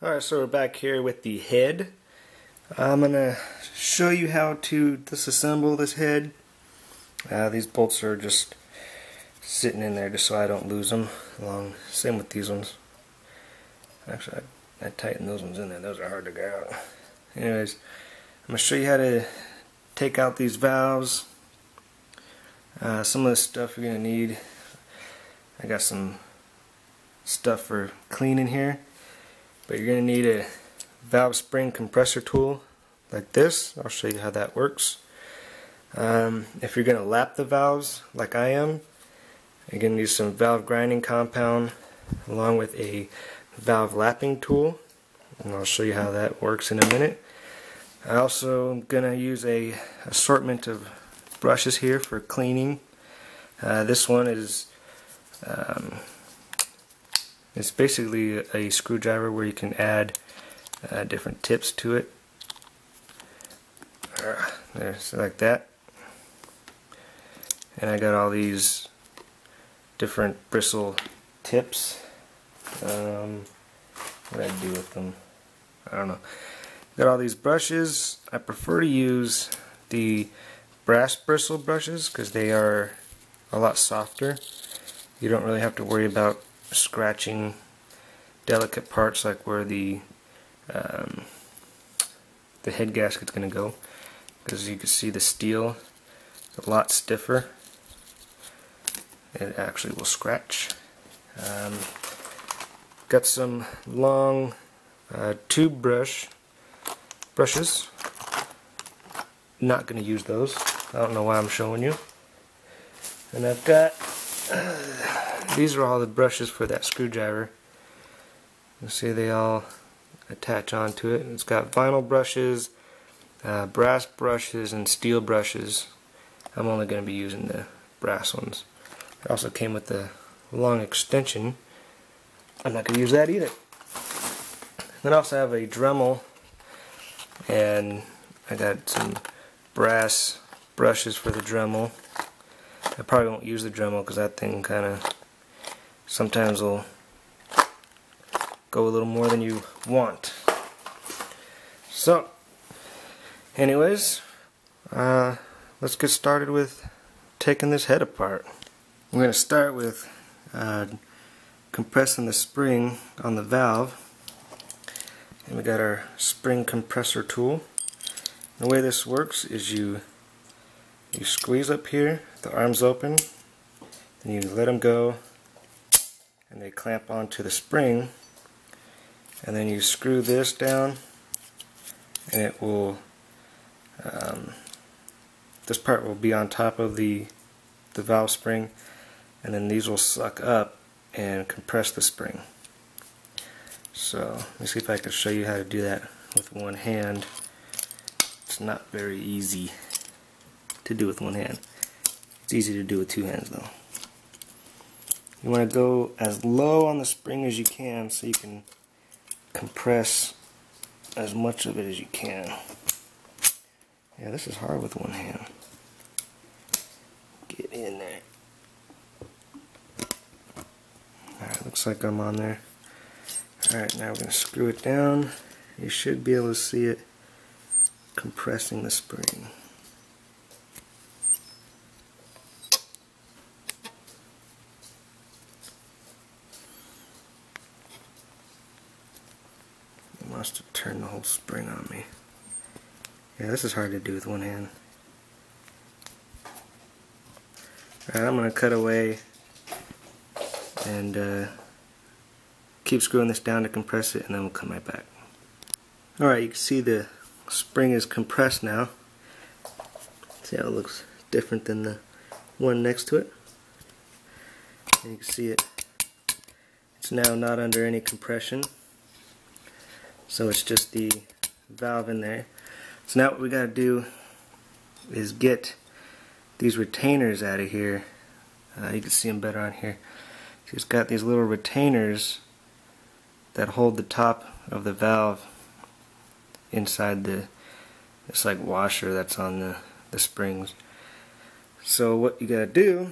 Alright, so we're back here with the head. I'm going to show you how to disassemble this head. These bolts are just sitting in there just so I don't lose them. Same with these ones. Actually, I tightened those ones in there. Those are hard to get out. Anyways, I'm going to show you how to take out these valves. Some of the stuff you're going to need. I got some stuff for cleaning here. But you're going to need a valve spring compressor tool like this. I'll show you how that works. If you're going to lap the valves like I am, you're going to need some valve grinding compound along with a valve lapping tool. And I'll show you how that works in a minute. I also am going to use a assortment of brushes here for cleaning. This one is it's basically a screwdriver where you can add different tips to it. There's like that. And I got all these different bristle tips. What did I do with them? I don't know. Got all these brushes. I prefer to use the brass bristle brushes because they are a lot softer. You don't really have to worry about scratching delicate parts like where the head gasket's going to go, because you can see the steel is a lot stiffer. It actually will scratch. Got some long tube brushes. Not going to use those. I don't know why I'm showing you. And I've got these are all the brushes for that screwdriver. You see they all attach onto it. It's got vinyl brushes, brass brushes, and steel brushes. I'm only going to be using the brass ones. It also came with the long extension. I'm not going to use that either. Then I also have a Dremel, and I got some brass brushes for the Dremel. I probably won't use the Dremel because that thing kind of sometimes will go a little more than you want. So, anyways, let's get started with taking this head apart. I'm going to start with compressing the spring on the valve. And we got our spring compressor tool. The way this works is you squeeze up here, the arms open, and you let them go, and they clamp onto the spring, and then you screw this down, and it will this part will be on top of the valve spring, and then these will suck up and compress the spring. So let me see if I can show you how to do that with one hand. It's not very easy to do with one hand. It's easy to do with two hands though. You want to go as low on the spring as you can so you can compress as much of it as you can. Yeah, this is hard with one hand. Get in there. Alright, looks like I'm on there. Alright, now we're going to screw it down. You should be able to see it compressing the spring. Must have turned the whole spring on me. Yeah, this is hard to do with one hand. Alright, I'm going to cut away and keep screwing this down to compress it, and then we'll come right back. Alright, you can see the spring is compressed now. See how it looks different than the one next to it? And you can see it's now not under any compression. So it's just the valve in there. So now what we got to do is get these retainers out of here. You can see them better on here. So it's got these little retainers that hold the top of the valve inside this like washer that's on the springs. So what you got to do,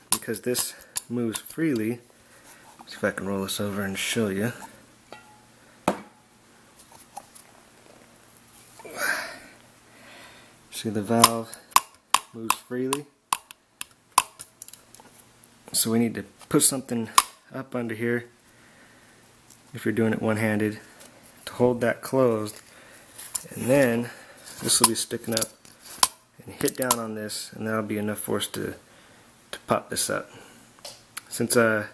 because this moves freely, see if I can roll this over and show you. See, the valve moves freely. So we need to put something up under here, if you're doing it one-handed, to hold that closed. And then this will be sticking up, and hit down on this, and that'll be enough force to pop this up. Since actually,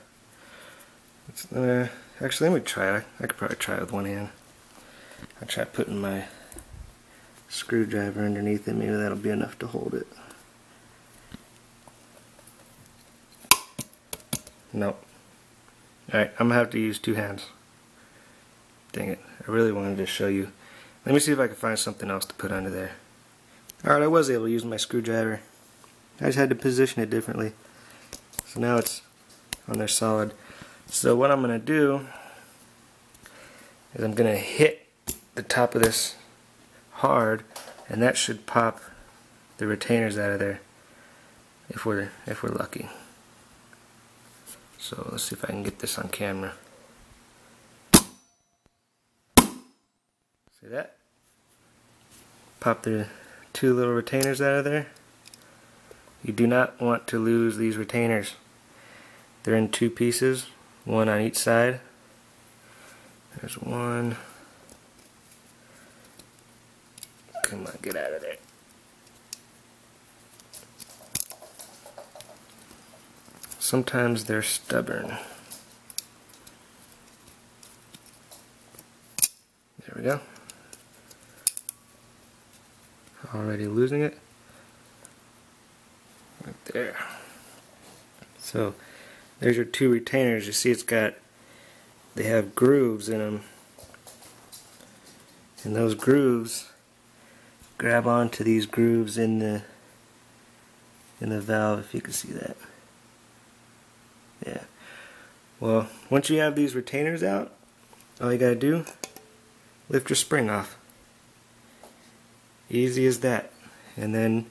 let me try it. I could probably try it with one hand. I'll try putting my screwdriver underneath it. Maybe that'll be enough to hold it. Nope. Alright, I'm gonna have to use two hands. Dang it. I really wanted to show you. Let me see if I can find something else to put under there. Alright, I was able to use my screwdriver. I just had to position it differently. So now it's on there solid. So what I'm going to do is I'm going to hit the top of this hard, and that should pop the retainers out of there if we're lucky. So let's see if I can get this on camera. See that? Pop the two little retainers out of there. You do not want to lose these retainers. They're in two pieces, one on each side. There's one. Come on, get out of there. Sometimes they're stubborn. There we go. Already losing it. Right there. So there's your two retainers. You see they have grooves in them. And those grooves grab onto these grooves in the valve, if you can see that. Yeah. Well, once you have these retainers out, all you gotta do, lift your spring off. Easy as that. And then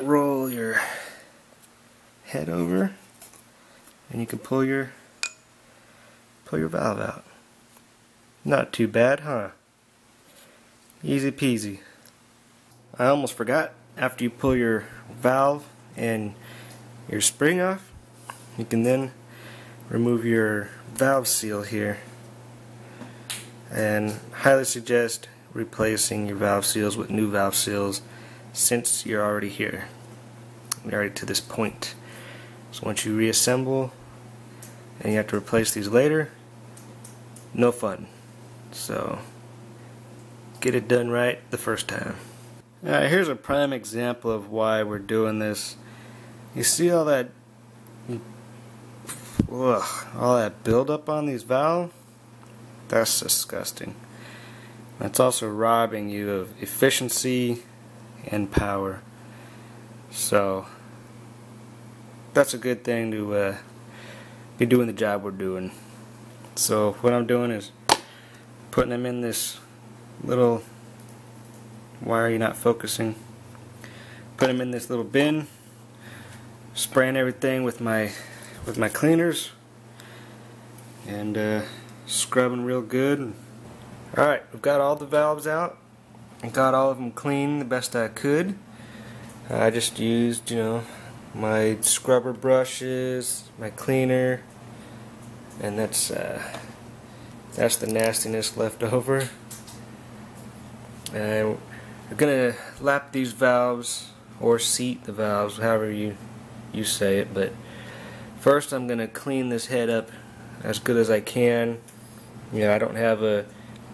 roll your head over, and you can pull your valve out. Not too bad, huh? Easy peasy. I almost forgot, after you pull your valve and your spring off, you can then remove your valve seal here, and highly suggest replacing your valve seals with new valve seals since you're already here. You're already to this point. So once you reassemble and you have to replace these later, no fun. So get it done right the first time. Alright, here's a prime example of why we're doing this. You see all that buildup on these valves? That's disgusting. That's also robbing you of efficiency and power. So that's a good thing to be doing the job we're doing. So what I'm doing is putting them in this little, why are you not focusing? Put them in this little bin, spraying everything with my cleaners, and scrubbing real good. Alright, we've got all the valves out. I got all of them clean the best I could. I just used, my scrubber brushes, my cleaner, and that's the nastiness left over. And we're gonna lap these valves, or seat the valves, however you say it. But first, I'm gonna clean this head up as good as I can. I don't have a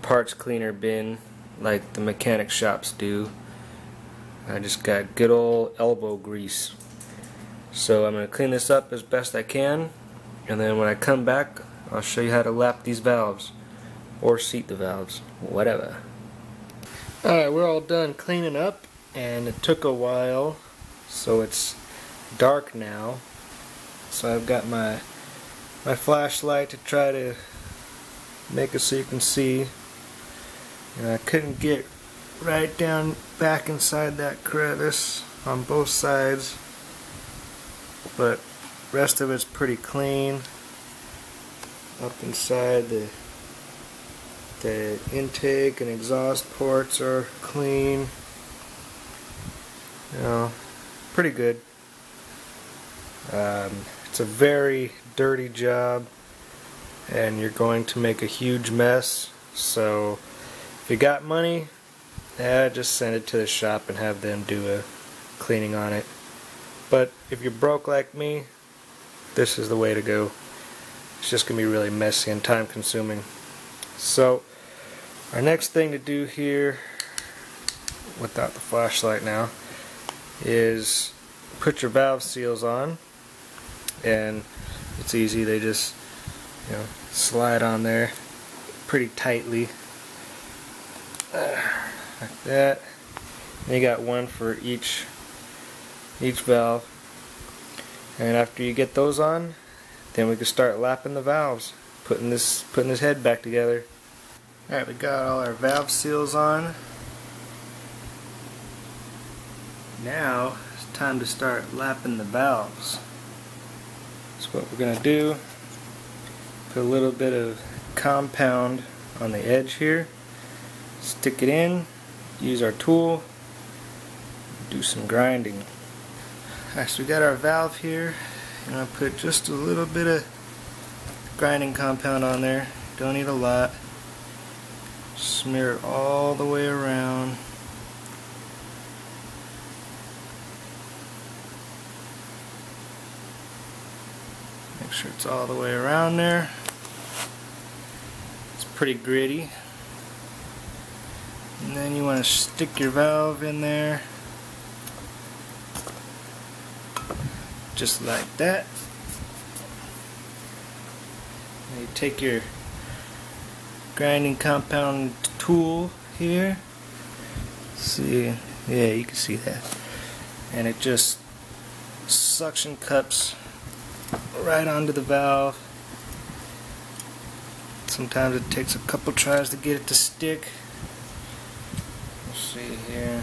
parts cleaner bin like the mechanic shops do. I just got good old elbow grease. So I'm going to clean this up as best I can, and then when I come back, I'll show you how to lap these valves or seat the valves, whatever. Alright, we're all done cleaning up, and it took a while, so it's dark now. So I've got my flashlight to try to make it so you can see. And I couldn't get right down back inside that crevice on both sides, but rest of it's pretty clean. Up inside, the intake and exhaust ports are clean. you know, pretty good. It's a very dirty job, and you're going to make a huge mess. So if you got money, just send it to the shop and have them do a cleaning on it. But if you're broke like me, this is the way to go. It's just going to be really messy and time consuming. So our next thing to do here, without the flashlight now, is put your valve seals on. And it's easy, they just, you know, slide on there pretty tightly, like that. And you got one for each valve. And after you get those on, then we can start lapping the valves, putting this head back together. Alright, we got all our valve seals on. Now it's time to start lapping the valves. So what we're going to do, put a little bit of compound on the edge here, stick it in, use our tool, do some grinding. Alright, so we got our valve here, and I'll put just a little bit of grinding compound on there. Don't need a lot. Smear it all the way around. Make sure it's all the way around there. It's pretty gritty. And then you want to stick your valve in there, just like that. And you take your grinding compound tool here. See, yeah, you can see that. And it just suction cups right onto the valve. Sometimes it takes a couple tries to get it to stick. Let's see here.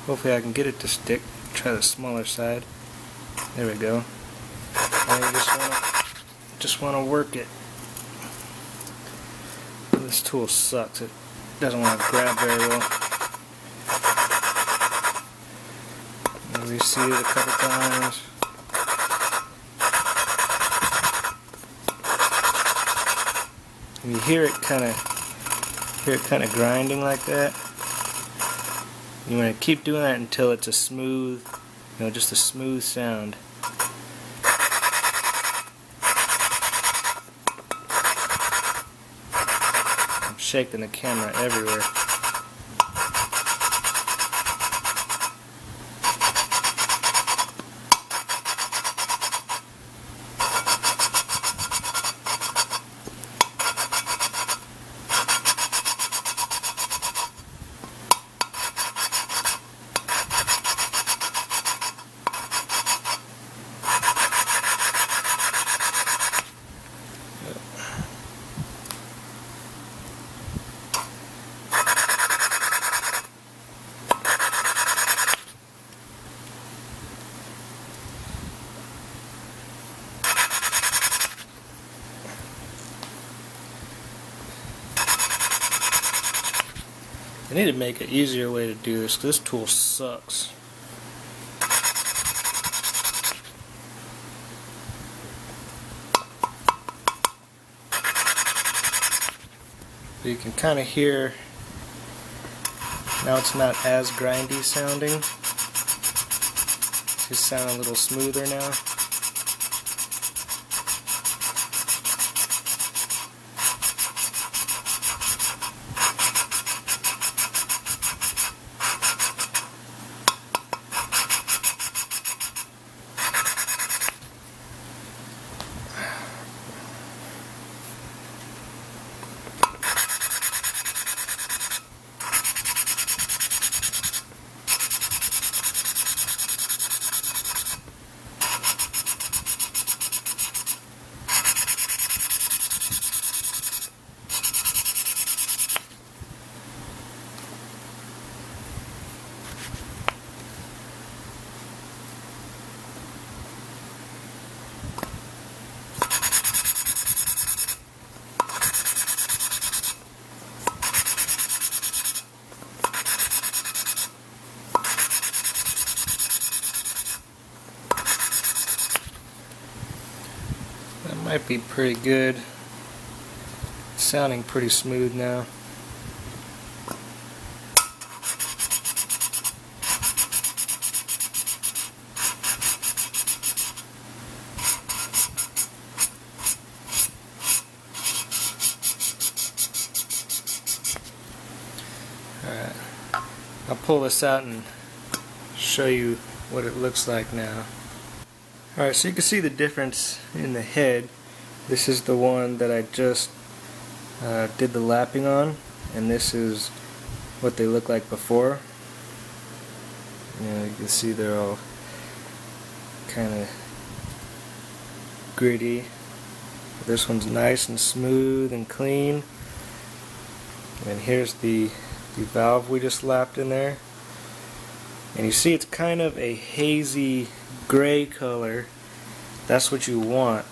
Hopefully I can get it to stick. Try the smaller side. There we go. And you just want to work it. This tool sucks. It doesn't want to grab very well. And reseat it a couple times. And you hear it kind of grinding like that. You want to keep doing that until it's a smooth, just a smooth sound. I'm shaking the camera everywhere. I need to make an easier way to do this, because this tool sucks. But you can kind of hear, now it's not as grindy sounding. It's just sounding a little smoother now. Might be pretty good. It's sounding pretty smooth now. Alright, I'll pull this out and show you what it looks like now. Alright, so you can see the difference in the head. This is the one that I just did the lapping on, and this is what they look like before. You can see they're all kind of gritty. This one's nice and smooth and clean. And here's the valve we just lapped in there. And you see it's kind of a hazy gray color. That's what you want.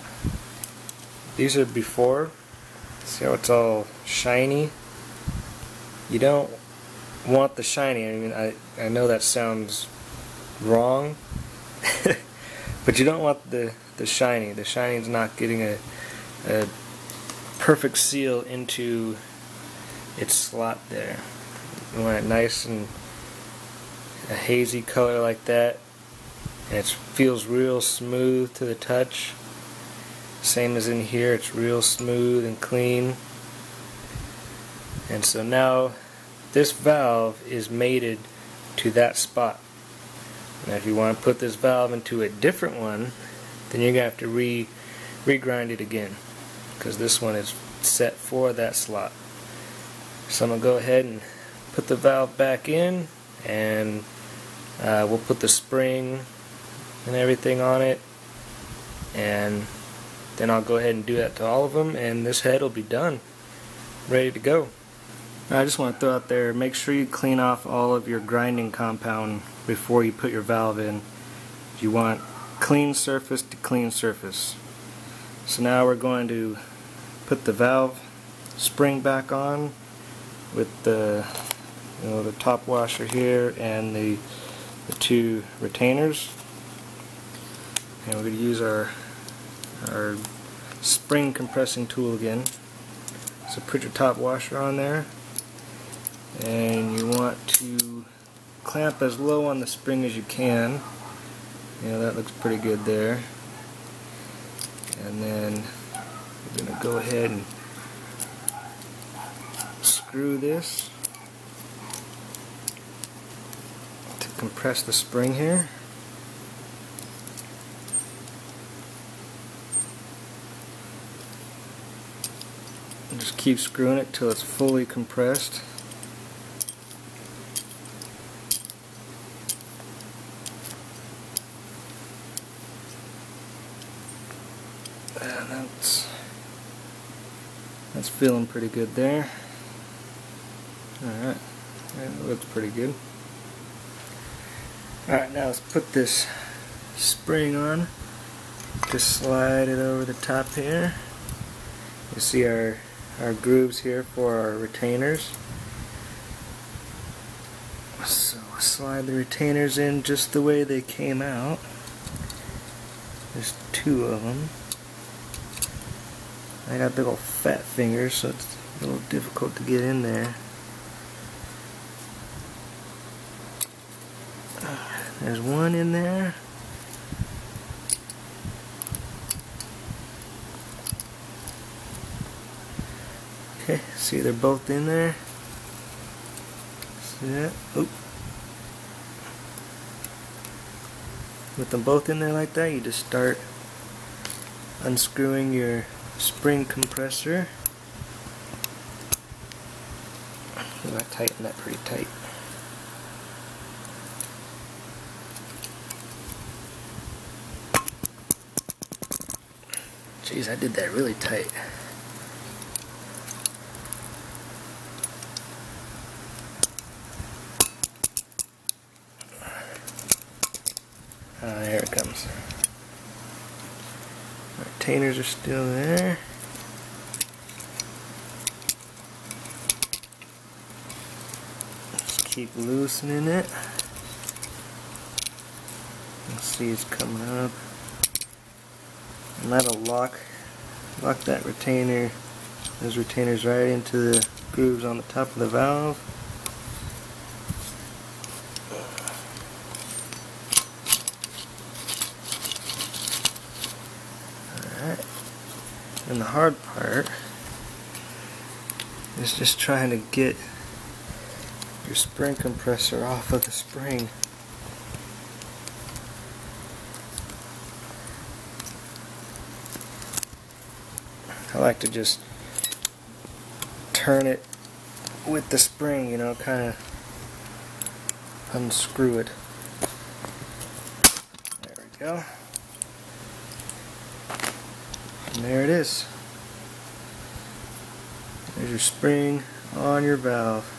These are before. See how it's all shiny? You don't want the shiny. I mean, I know that sounds wrong, but you don't want the shiny. The shiny's not getting a perfect seal into its slot there. You want it nice and a hazy color like that, and it feels real smooth to the touch. Same as in here, it's real smooth and clean. And so now this valve is mated to that spot. Now if you want to put this valve into a different one, then you're going to have to regrind it again, because this one is set for that slot. So I'm going to go ahead and put the valve back in, and we'll put the spring and everything on it, and then I'll go ahead and do that to all of them, and this head will be done, ready to go. I just want to throw out there, make sure you clean off all of your grinding compound before you put your valve in. You want clean surface to clean surface. So now we're going to put the valve spring back on with the the top washer here and the two retainers, and we're going to use our spring compressing tool again. So put your top washer on there, and you want to clamp as low on the spring as you can. That looks pretty good there. And then we're going to go ahead and screw this to compress the spring here. And just keep screwing it till it's fully compressed. And that's feeling pretty good there. Alright, it looks pretty good. Alright, now let's put this spring on. Just slide it over the top here. You see our grooves here for our retainers. So slide the retainers in just the way they came out. There's two of them. I got big old fat fingers, so it's a little difficult to get in there. There's one in there. Okay, see they're both in there. See that? Oop. With them both in there like that, you just start unscrewing your spring compressor. I tighten that pretty tight. Jeez, I did that really tight. Here it comes. Our retainers are still there. Just keep loosening it. Let's see, it's coming up. And that'll lock lock that retainer, those retainers right into the grooves on the top of the valve. Alright, and the hard part is just trying to get your spring compressor off of the spring. I like to just turn it with the spring, you know, kind of unscrew it. There we go. And there it is. There's your spring on your valve.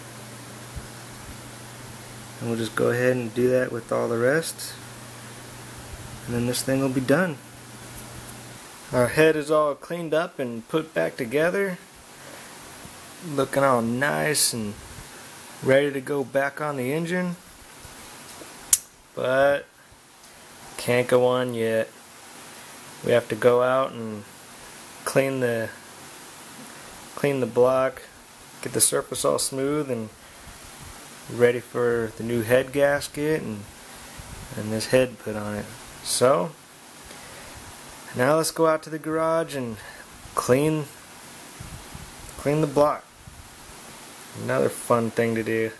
And we'll just go ahead and do that with all the rest. And then this thing will be done. Our head is all cleaned up and put back together. Looking all nice and ready to go back on the engine. But can't go on yet. We have to go out and clean the block, get the surface all smooth and ready for the new head gasket and this head put on it. So now let's go out to the garage and clean the block. Another fun thing to do.